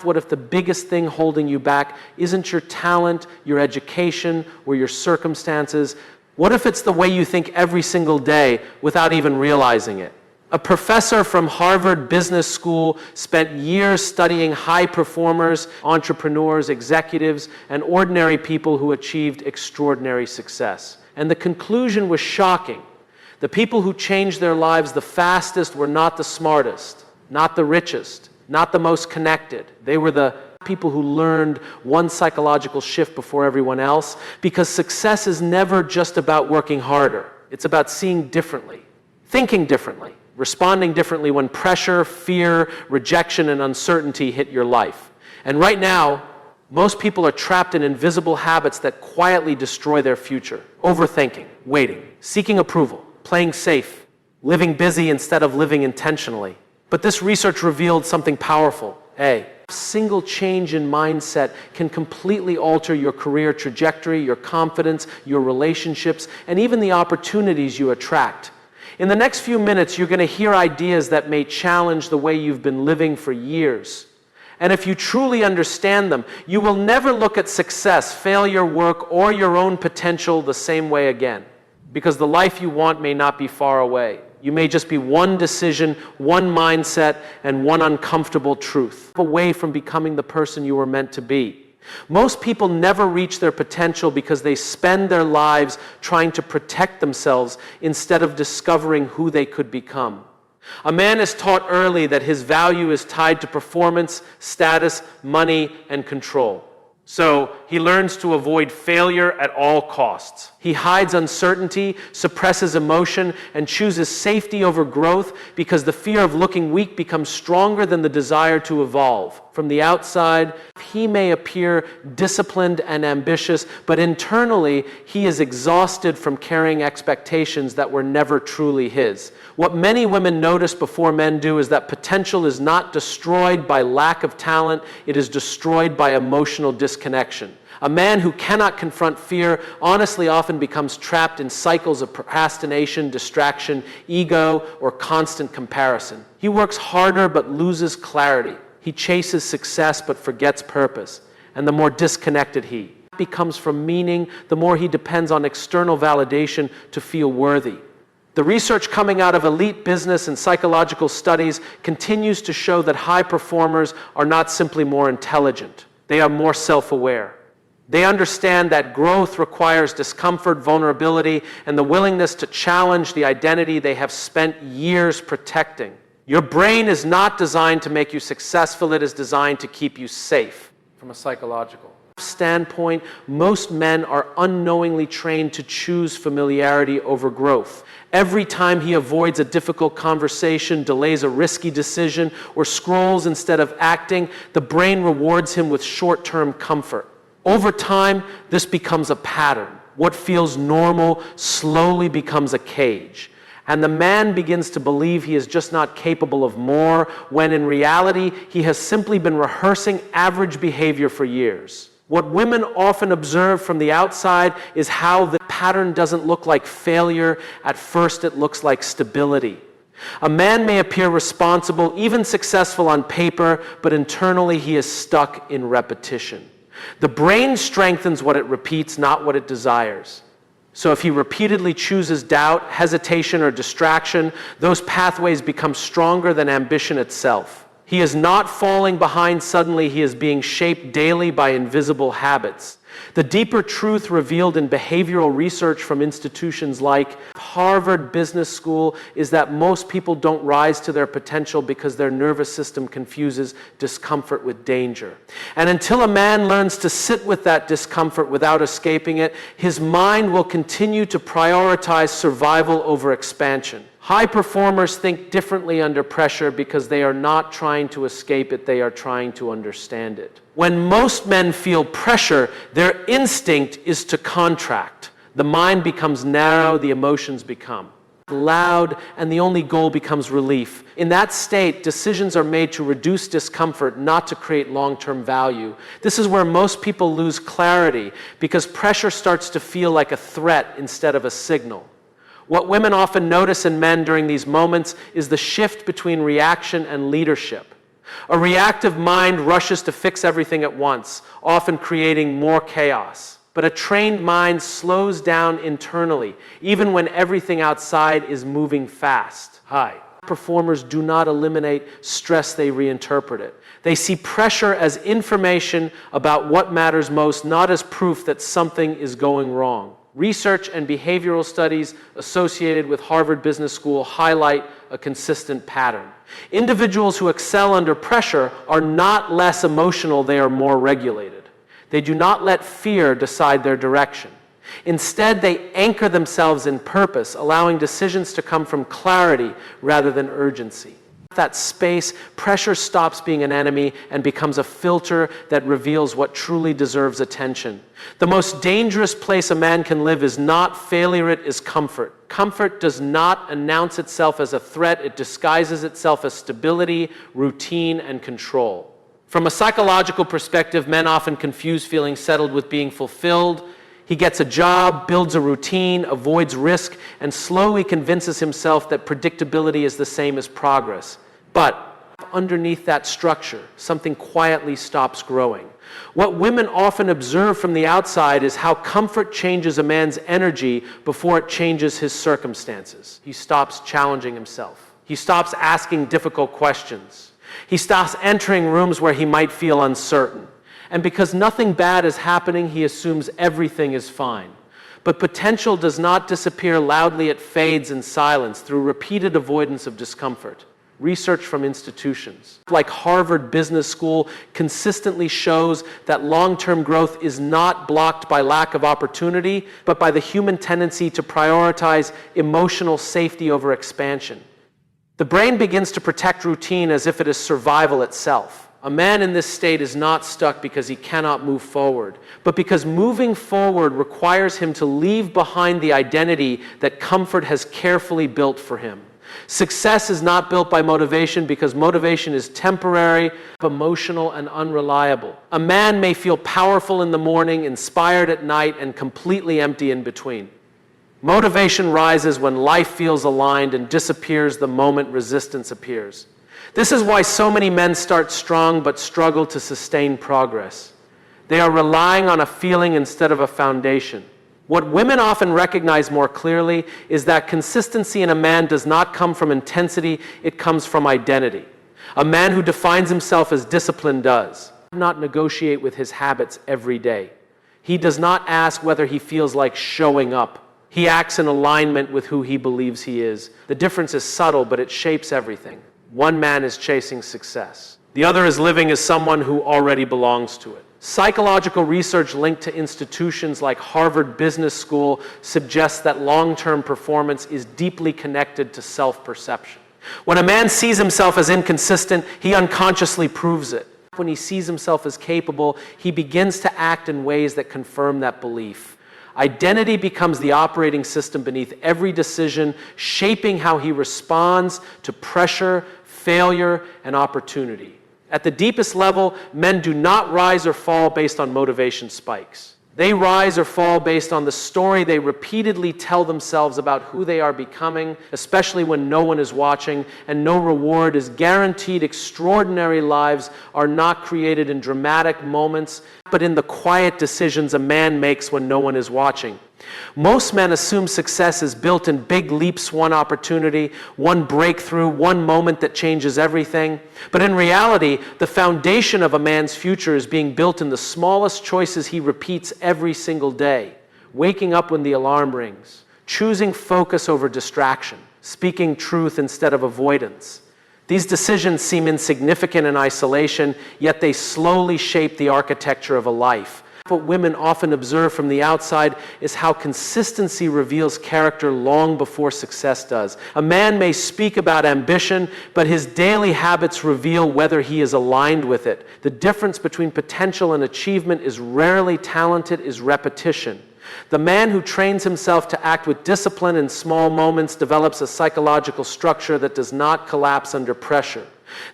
What if the biggest thing holding you back isn't your talent, your education, or your circumstances? What if it's the way you think every single day without even realizing it? A professor from Harvard Business School spent years studying high performers, entrepreneurs, executives, and ordinary people who achieved extraordinary success. And the conclusion was shocking. The people who changed their lives the fastest were not the smartest, not the richest, not the most connected. They were the people who learned one psychological shift before everyone else, because success is never just about working harder. It's about seeing differently, thinking differently, responding differently when pressure, fear, rejection, and uncertainty hit your life. And right now, most people are trapped in invisible habits that quietly destroy their future. Overthinking, waiting, seeking approval, playing safe, living busy instead of living intentionally. But this research revealed something powerful. A single change in mindset can completely alter your career trajectory, your confidence, your relationships, and even the opportunities you attract. In the next few minutes, you're going to hear ideas that may challenge the way you've been living for years. And if you truly understand them, you will never look at success, failure, work, or your own potential the same way again. Because the life you want may not be far away. You may just be one decision, one mindset, and one uncomfortable truth away from becoming the person you were meant to be. Most people never reach their potential because they spend their lives trying to protect themselves instead of discovering who they could become. A man is taught early that his value is tied to performance, status, money, and control. So he learns to avoid failure at all costs. He hides uncertainty, suppresses emotion, and chooses safety over growth because the fear of looking weak becomes stronger than the desire to evolve. From the outside, he may appear disciplined and ambitious, but internally, he is exhausted from carrying expectations that were never truly his. What many women notice before men do is that potential is not destroyed by lack of talent, it is destroyed by emotional disconnection. A man who cannot confront fear honestly often becomes trapped in cycles of procrastination, distraction, ego, or constant comparison. He works harder but loses clarity. He chases success but forgets purpose. And the more disconnected he becomes from meaning, the more he depends on external validation to feel worthy. The research coming out of elite business and psychological studies continues to show that high performers are not simply more intelligent. They are more self-aware. They understand that growth requires discomfort, vulnerability, and the willingness to challenge the identity they have spent years protecting. Your brain is not designed to make you successful, it is designed to keep you safe. From a psychological standpoint, most men are unknowingly trained to choose familiarity over growth. Every time he avoids a difficult conversation, delays a risky decision, or scrolls instead of acting, the brain rewards him with short-term comfort. Over time, this becomes a pattern. What feels normal slowly becomes a cage. And the man begins to believe he is just not capable of more, when in reality, he has simply been rehearsing average behavior for years. What women often observe from the outside is how the pattern doesn't look like failure. At first, it looks like stability. A man may appear responsible, even successful on paper, but internally he is stuck in repetition. The brain strengthens what it repeats, not what it desires. So if he repeatedly chooses doubt, hesitation, or distraction, those pathways become stronger than ambition itself. He is not falling behind suddenly, he is being shaped daily by invisible habits. The deeper truth revealed in behavioral research from institutions like Harvard Business School is that most people don't rise to their potential because their nervous system confuses discomfort with danger. And until a man learns to sit with that discomfort without escaping it, his mind will continue to prioritize survival over expansion. High performers think differently under pressure because they are not trying to escape it, they are trying to understand it. When most men feel pressure, their instinct is to contract. The mind becomes narrow, the emotions become loud, and the only goal becomes relief. In that state, decisions are made to reduce discomfort, not to create long-term value. This is where most people lose clarity because pressure starts to feel like a threat instead of a signal. What women often notice in men during these moments is the shift between reaction and leadership. A reactive mind rushes to fix everything at once, often creating more chaos. But a trained mind slows down internally, even when everything outside is moving fast. High performers do not eliminate stress, they reinterpret it. They see pressure as information about what matters most, not as proof that something is going wrong. Research and behavioral studies associated with Harvard Business School highlight a consistent pattern. Individuals who excel under pressure are not less emotional, they are more regulated. They do not let fear decide their direction. Instead, they anchor themselves in purpose, allowing decisions to come from clarity rather than urgency. That space, pressure stops being an enemy and becomes a filter that reveals what truly deserves attention. The most dangerous place a man can live is not failure, it is comfort. Comfort does not announce itself as a threat, it disguises itself as stability, routine, and control. From a psychological perspective, men often confuse feeling settled with being fulfilled. He gets a job, builds a routine, avoids risk, and slowly convinces himself that predictability is the same as progress. But underneath that structure, something quietly stops growing. What women often observe from the outside is how comfort changes a man's energy before it changes his circumstances. He stops challenging himself. He stops asking difficult questions. He stops entering rooms where he might feel uncertain. And because nothing bad is happening, he assumes everything is fine. But potential does not disappear loudly, it fades in silence through repeated avoidance of discomfort. Research from institutions like Harvard Business School consistently shows that long-term growth is not blocked by lack of opportunity, but by the human tendency to prioritize emotional safety over expansion. The brain begins to protect routine as if it is survival itself. A man in this state is not stuck because he cannot move forward, but because moving forward requires him to leave behind the identity that comfort has carefully built for him. Success is not built by motivation because motivation is temporary, emotional, and unreliable. A man may feel powerful in the morning, inspired at night, and completely empty in between. Motivation rises when life feels aligned and disappears the moment resistance appears. This is why so many men start strong but struggle to sustain progress. They are relying on a feeling instead of a foundation. What women often recognize more clearly is that consistency in a man does not come from intensity, it comes from identity. A man who defines himself as disciplined does not negotiate with his habits every day. He does not ask whether he feels like showing up. He acts in alignment with who he believes he is. The difference is subtle, but it shapes everything. One man is chasing success. The other is living as someone who already belongs to it. Psychological research linked to institutions like Harvard Business School suggests that long-term performance is deeply connected to self-perception. When a man sees himself as inconsistent, he unconsciously proves it. When he sees himself as capable, he begins to act in ways that confirm that belief. Identity becomes the operating system beneath every decision, shaping how he responds to pressure, failure, and opportunity. At the deepest level, men do not rise or fall based on motivation spikes. They rise or fall based on the story they repeatedly tell themselves about who they are becoming, especially when no one is watching and no reward is guaranteed. Extraordinary lives are not created in dramatic moments, but in the quiet decisions a man makes when no one is watching. Most men assume success is built in big leaps, one opportunity, one breakthrough, one moment that changes everything. But in reality, the foundation of a man's future is being built in the smallest choices he repeats every single day. Waking up when the alarm rings, choosing focus over distraction, speaking truth instead of avoidance. These decisions seem insignificant in isolation, yet they slowly shape the architecture of a life. What women often observe from the outside is how consistency reveals character long before success does. A man may speak about ambition, but his daily habits reveal whether he is aligned with it. The difference between potential and achievement is rarely talent, it is repetition. The man who trains himself to act with discipline in small moments develops a psychological structure that does not collapse under pressure.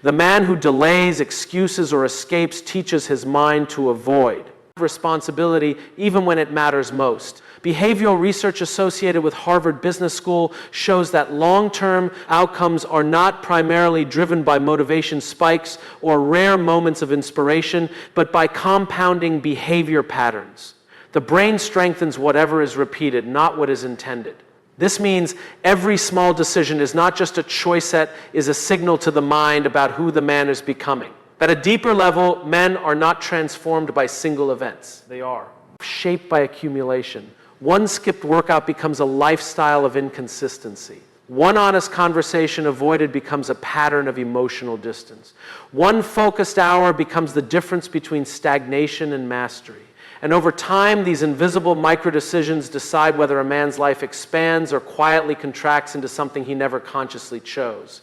The man who delays, excuses, or escapes teaches his mind to avoid. responsibility even when it matters most. Behavioral research associated with Harvard Business School shows that long-term outcomes are not primarily driven by motivation spikes or rare moments of inspiration, but by compounding behavior patterns. The brain strengthens whatever is repeated, not what is intended. This means every small decision is not just a choice that is a signal to the mind about who the man is becoming. At a deeper level, men are not transformed by single events. They are shaped by accumulation. One skipped workout becomes a lifestyle of inconsistency. One honest conversation avoided becomes a pattern of emotional distance. One focused hour becomes the difference between stagnation and mastery. And over time, these invisible micro-decisions decide whether a man's life expands or quietly contracts into something he never consciously chose.